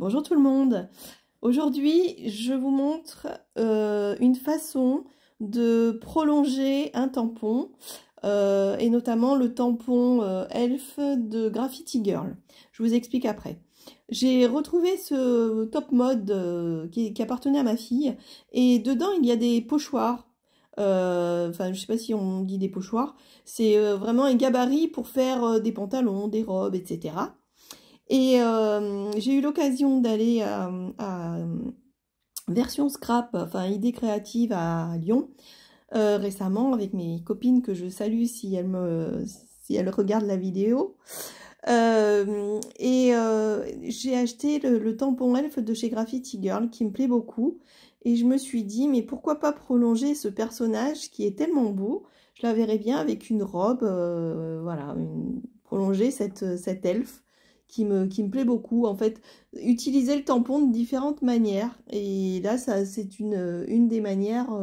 Bonjour tout le monde. Aujourd'hui, je vous montre une façon de prolonger un tampon et notamment le tampon Elf de Graffiti Girl. Je vous explique après. J'ai retrouvé ce top mode qui appartenait à ma fille et dedans il y a des pochoirs. Enfin, je sais pas si on dit des pochoirs. C'est vraiment un gabarit pour faire des pantalons, des robes, etc. Et j'ai eu l'occasion d'aller à Version Scrap, enfin Idée Créative à Lyon, récemment avec mes copines que je salue si elles regardent la vidéo. J'ai acheté le tampon Elf de chez Graffiti Girl qui me plaît beaucoup. Et je me suis dit, mais pourquoi pas prolonger ce personnage qui est tellement beau. Je la verrais bien avec une robe, voilà, prolonger cette elfe qui me plaît beaucoup. En fait, utiliser le tampon de différentes manières. Et là, c'est une des manières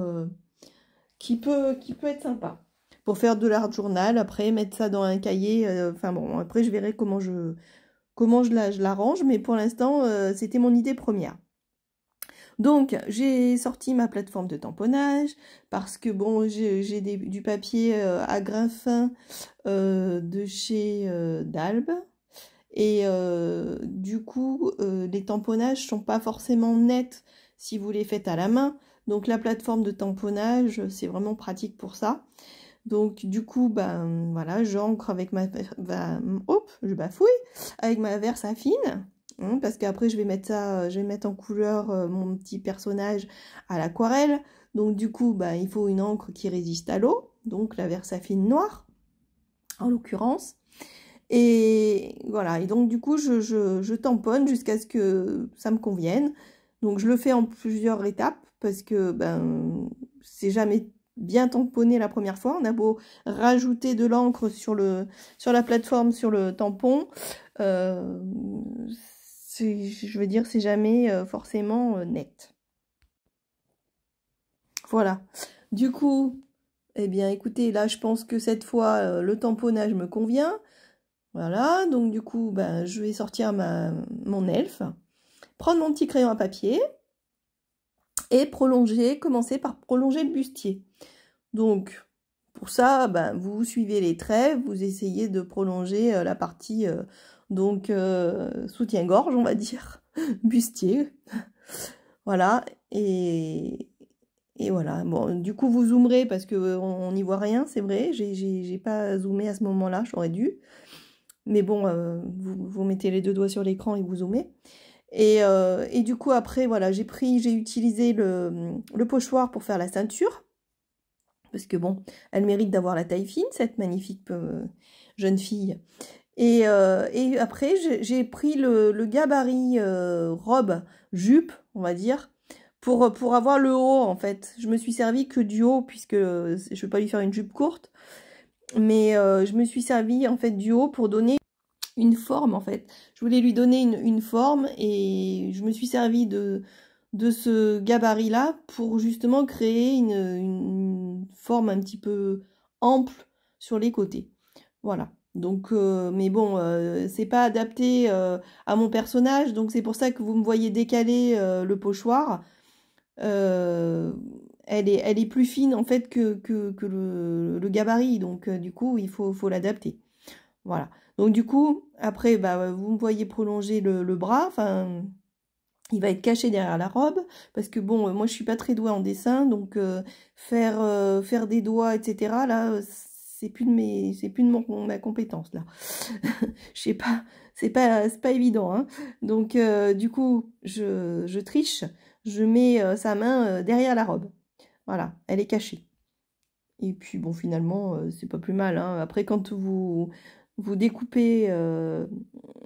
qui peut être sympa. Pour faire de l'art journal, après, mettre ça dans un cahier. Enfin bon, après, je verrai comment je l'arrange. Mais pour l'instant, c'était mon idée première. Donc, j'ai sorti ma plateforme de tamponnage parce que, bon, j'ai du papier à grain fin de chez Dalbe. Et du coup, les tamponnages sont pas forcément nets si vous les faites à la main. Donc la plateforme de tamponnage, c'est vraiment pratique pour ça. Donc du coup, ben voilà, j'encre avec je bafouille, avec ma Versafine, hein, parce qu'après je vais mettre en couleur mon petit personnage à l'aquarelle. Donc du coup, ben, il faut une encre qui résiste à l'eau, donc la Versafine noire, en l'occurrence. Et voilà, et donc du coup, je tamponne jusqu'à ce que ça me convienne. Donc je le fais en plusieurs étapes parce que ben c'est jamais bien tamponné la première fois. On a beau rajouter de l'encre sur la plateforme, sur le tampon. Je veux dire, c'est jamais forcément net. Voilà. Du coup, eh bien écoutez, là je pense que cette fois, le tamponnage me convient. Voilà, donc du coup, ben, je vais sortir mon elfe, prendre mon petit crayon à papier et commencer par prolonger le bustier. Donc, pour ça, ben, vous suivez les traits, vous essayez de prolonger la partie soutien-gorge, on va dire, bustier. Voilà, et voilà. Bon, du coup, vous zoomerez parce qu'on n'y voit rien, c'est vrai, j'ai pas zoomé à ce moment-là, j'aurais dû. Mais bon, vous mettez les deux doigts sur l'écran et vous zoomez. Et du coup, après, voilà, j'ai utilisé le pochoir pour faire la ceinture. Parce que bon, elle mérite d'avoir la taille fine, cette magnifique jeune fille. Et après, j'ai pris le gabarit robe, jupe, on va dire, pour avoir le haut, en fait. Je me suis servi que du haut, puisque je ne vais pas lui faire une jupe courte. Mais je me suis servi, en fait, du haut pour donner une forme, en fait. Je voulais lui donner une forme et je me suis servi de ce gabarit-là pour justement créer une forme un petit peu ample sur les côtés. Voilà. Donc, mais bon, c'est pas adapté à mon personnage, donc c'est pour ça que vous me voyez décaler le pochoir. Elle est plus fine en fait que le gabarit, donc du coup, il faut l'adapter. Voilà. Donc du coup, après, bah, vous me voyez prolonger le bras, enfin, il va être caché derrière la robe, parce que bon, moi je suis pas très douée en dessin, donc faire des doigts, etc., là, c'est plus de ma compétence, là. Je sais pas, c'est pas évident, hein. Donc du coup, je triche, je mets sa main derrière la robe. Voilà, elle est cachée. Et puis bon, finalement, c'est pas plus mal, hein. Après, quand vous découpez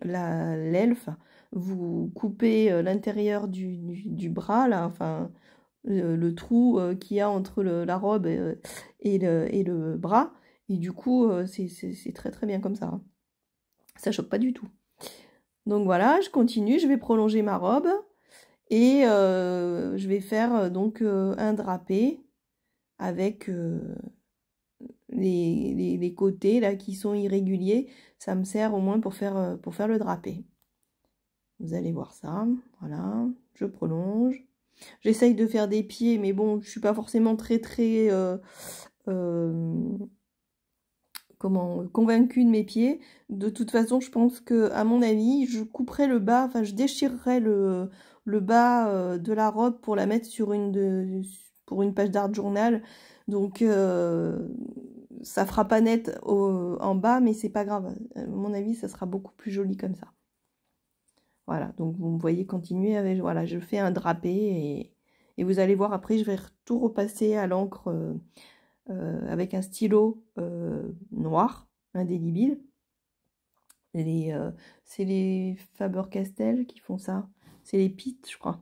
l'elfe, vous coupez l'intérieur du bras, là, enfin, le trou qu'il y a entre la robe et le bras. Et du coup, c'est très très bien comme ça, hein. Ça choque pas du tout. Donc voilà, je continue, je vais prolonger ma robe. Et je vais faire donc un drapé avec les côtés là qui sont irréguliers. Ça me sert au moins pour faire le drapé. Vous allez voir ça. Voilà, je prolonge. J'essaye de faire des pieds, mais bon, je suis pas forcément très convaincue de mes pieds. De toute façon, je pense que, à mon avis, je couperai le bas, enfin, je déchirerai le bas de la robe pour la mettre sur pour une page d'art journal. Donc, ça fera pas net en bas, mais c'est pas grave. À mon avis, ça sera beaucoup plus joli comme ça. Voilà, donc vous me voyez continuer avec, voilà, je fais un drapé et vous allez voir après, je vais tout repasser à l'encre avec un stylo noir, indélébile. C'est les Faber-Castell qui font ça. C'est les Pitt, je crois.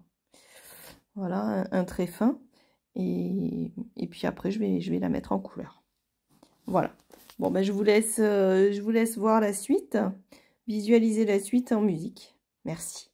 Voilà, un trait fin. Et puis après, je vais la mettre en couleur. Voilà. Bon, ben je vous laisse voir la suite, visualiser la suite en musique. Merci.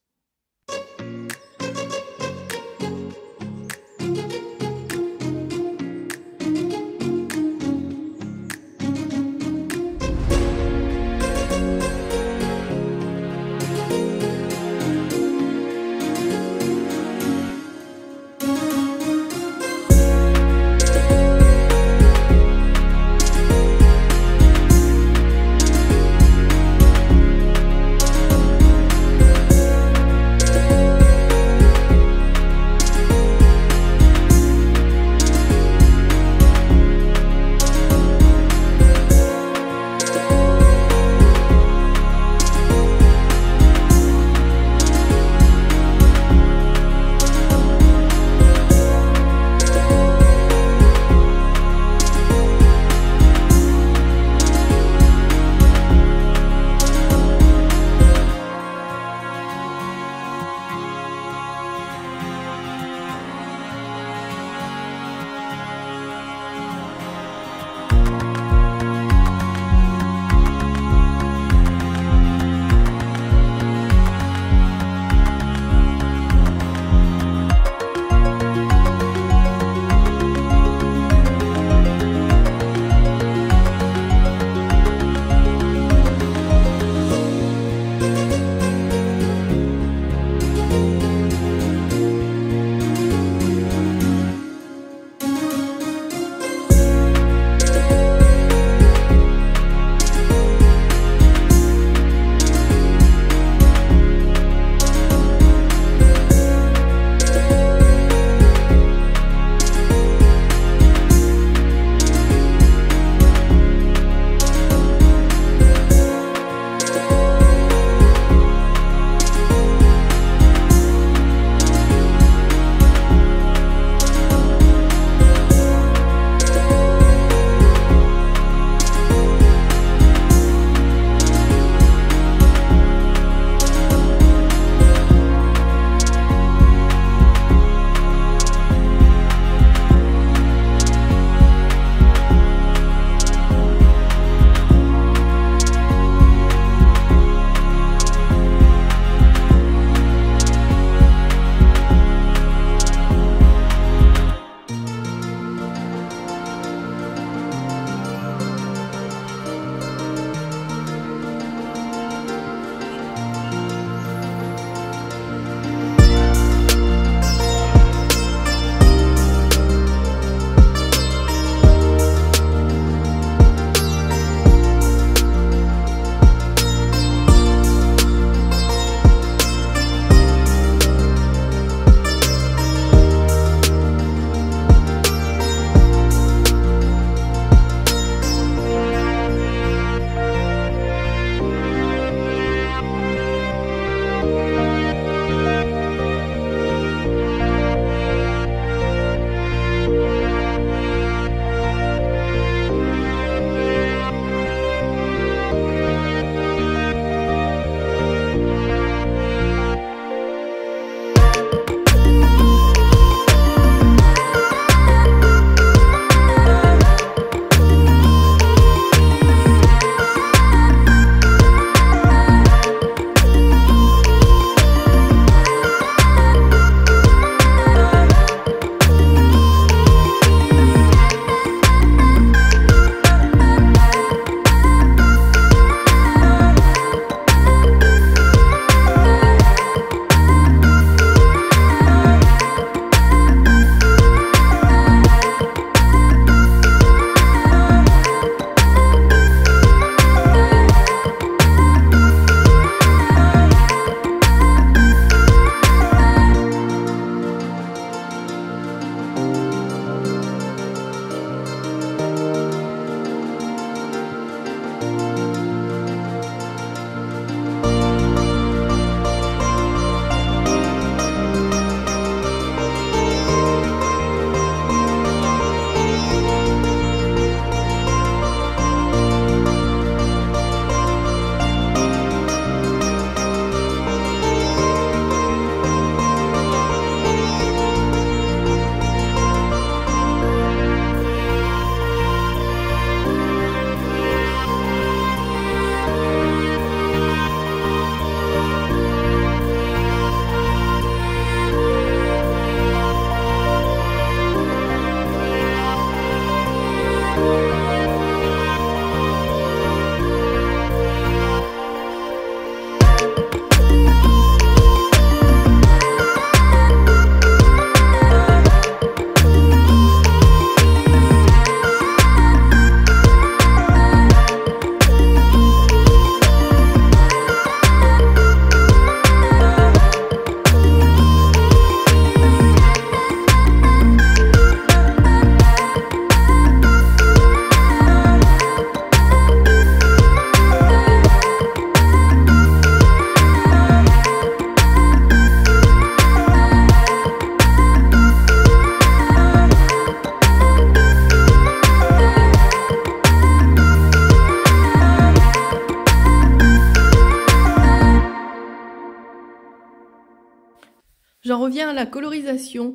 j'en reviens à la colorisation.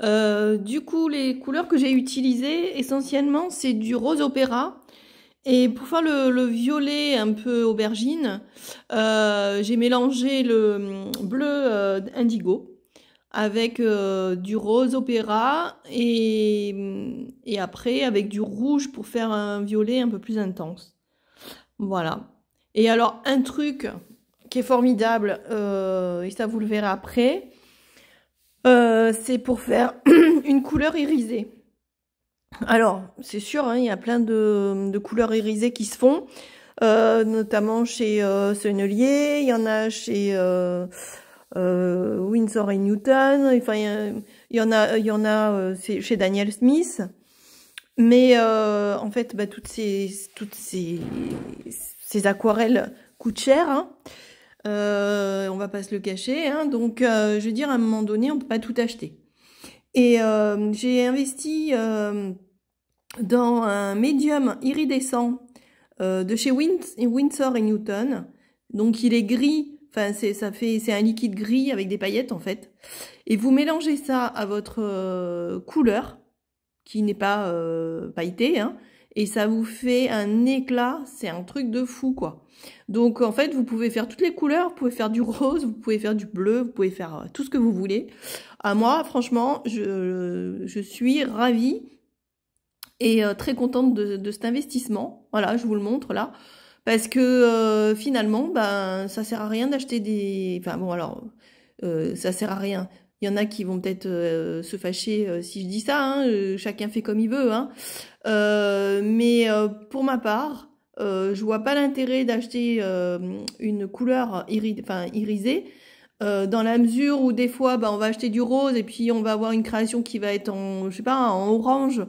Du coup, les couleurs que j'ai utilisées, essentiellement, c'est du rose opéra. Et pour faire le violet un peu aubergine, j'ai mélangé le bleu indigo avec du rose opéra et après avec du rouge pour faire un violet un peu plus intense. Voilà. Et alors, un truc qui est formidable, et ça vous le verrez après, c'est pour faire une couleur irisée. Alors, c'est sûr, hein, il y a plein de couleurs irisées qui se font, notamment chez Sennelier, il y en a chez Winsor & Newton, enfin, il y en a chez Daniel Smith. Mais en fait, bah, toutes ces aquarelles coûtent cher, hein. On va pas se le cacher, hein. Donc, je veux dire, à un moment donné, on peut pas tout acheter. Et j'ai investi dans un médium iridescent de chez Winsor & Newton. Donc, il est gris. Enfin, c'est un liquide gris avec des paillettes, en fait. Et vous mélangez ça à votre couleur, qui n'est pas pailletée, hein, et ça vous fait un éclat, c'est un truc de fou, quoi. Donc, en fait, vous pouvez faire toutes les couleurs, vous pouvez faire du rose, vous pouvez faire du bleu, vous pouvez faire tout ce que vous voulez. Moi, franchement, je suis ravie et très contente de cet investissement. Voilà, je vous le montre là. Parce que finalement, ben, ça sert à rien d'acheter des... Enfin bon, alors, ça sert à rien. Il y en a qui vont peut-être se fâcher si je dis ça, hein, chacun fait comme il veut. Hein. Mais pour ma part, je vois pas l'intérêt d'acheter une couleur irisée, dans la mesure où des fois, bah, on va acheter du rose et puis on va avoir une création qui va être en, je sais pas, en orange.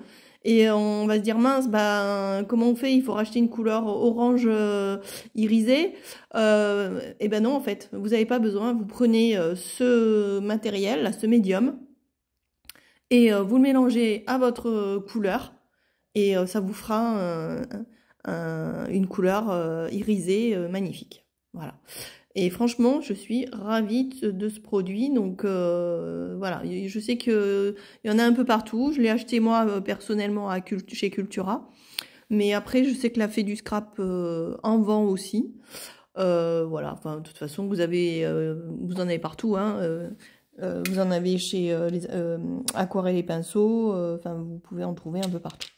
Et on va se dire, mince, bah, comment on fait? Il faut racheter une couleur orange irisée. Et ben non, en fait, vous n'avez pas besoin. Vous prenez ce matériel, là, ce médium, et vous le mélangez à votre couleur. Et ça vous fera une couleur irisée magnifique. Voilà. Et franchement, je suis ravie de ce produit. Donc voilà, je sais qu'il y en a un peu partout. Je l'ai acheté moi personnellement chez Cultura. Mais après, je sais que la Fée du Scrap en vend aussi. Voilà, enfin, de toute façon, vous en avez partout. Hein, vous en avez chez les Aquarelles et Pinceaux. Enfin, vous pouvez en trouver un peu partout.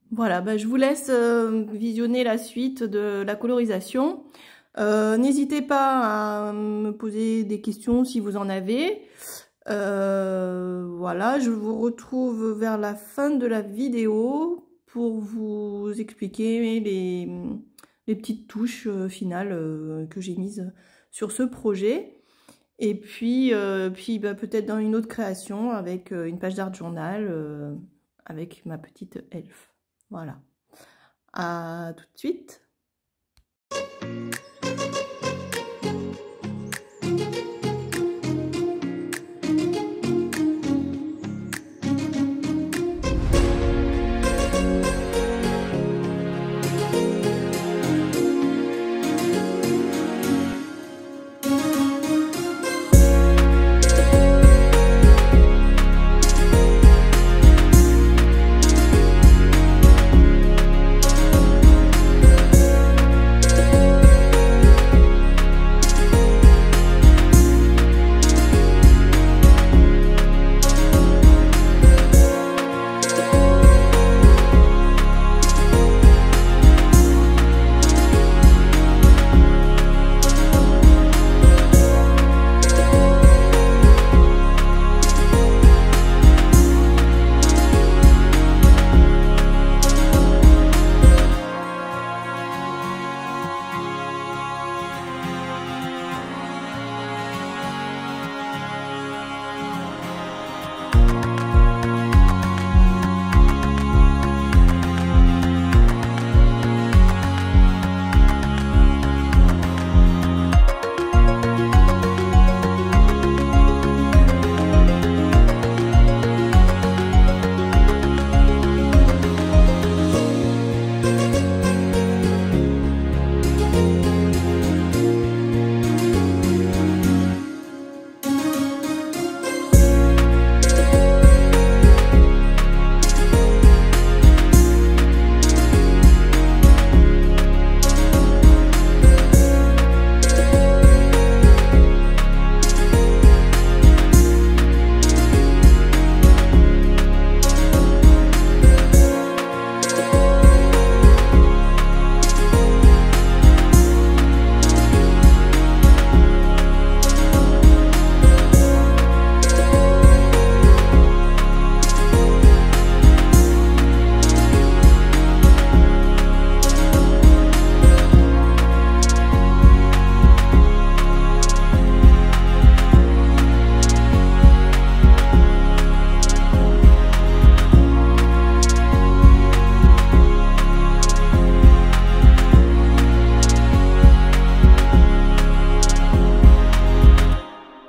Voilà, bah, je vous laisse visionner la suite de la colorisation. N'hésitez pas à me poser des questions si vous en avez. Voilà, je vous retrouve vers la fin de la vidéo pour vous expliquer les petites touches finales que j'ai mises sur ce projet. Et puis bah, peut-être dans une autre création avec une page d'art journal avec ma petite elfe. Voilà. À tout de suite.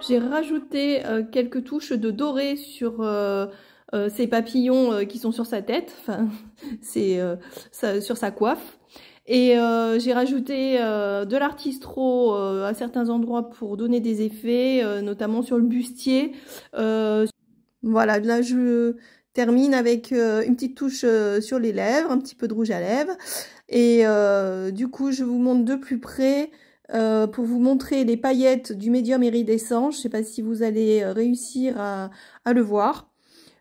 j'ai rajouté quelques touches de doré sur ces papillons qui sont sur sa tête, enfin, c'est sur sa coiffe. Et j'ai rajouté de l'artistro à certains endroits pour donner des effets, notamment sur le bustier. Voilà, là je termine avec une petite touche sur les lèvres, un petit peu de rouge à lèvres. Et du coup, je vous montre de plus près pour vous montrer les paillettes du médium iridescent. Je ne sais pas si vous allez réussir à le voir.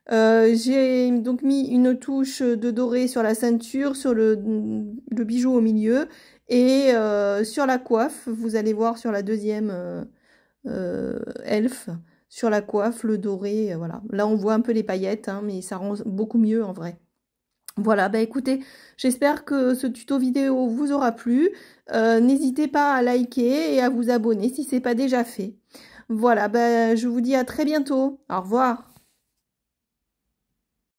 J'ai donc mis une touche de doré sur la ceinture, sur le bijou au milieu et sur la coiffe. Vous allez voir sur la deuxième elfe, sur la coiffe, le doré. Voilà. Là, on voit un peu les paillettes, hein, mais ça rend beaucoup mieux en vrai. Voilà, bah écoutez, j'espère que ce tuto vidéo vous aura plu. N'hésitez pas à liker et à vous abonner si ce n'est pas déjà fait. Voilà, bah, je vous dis à très bientôt. Au revoir.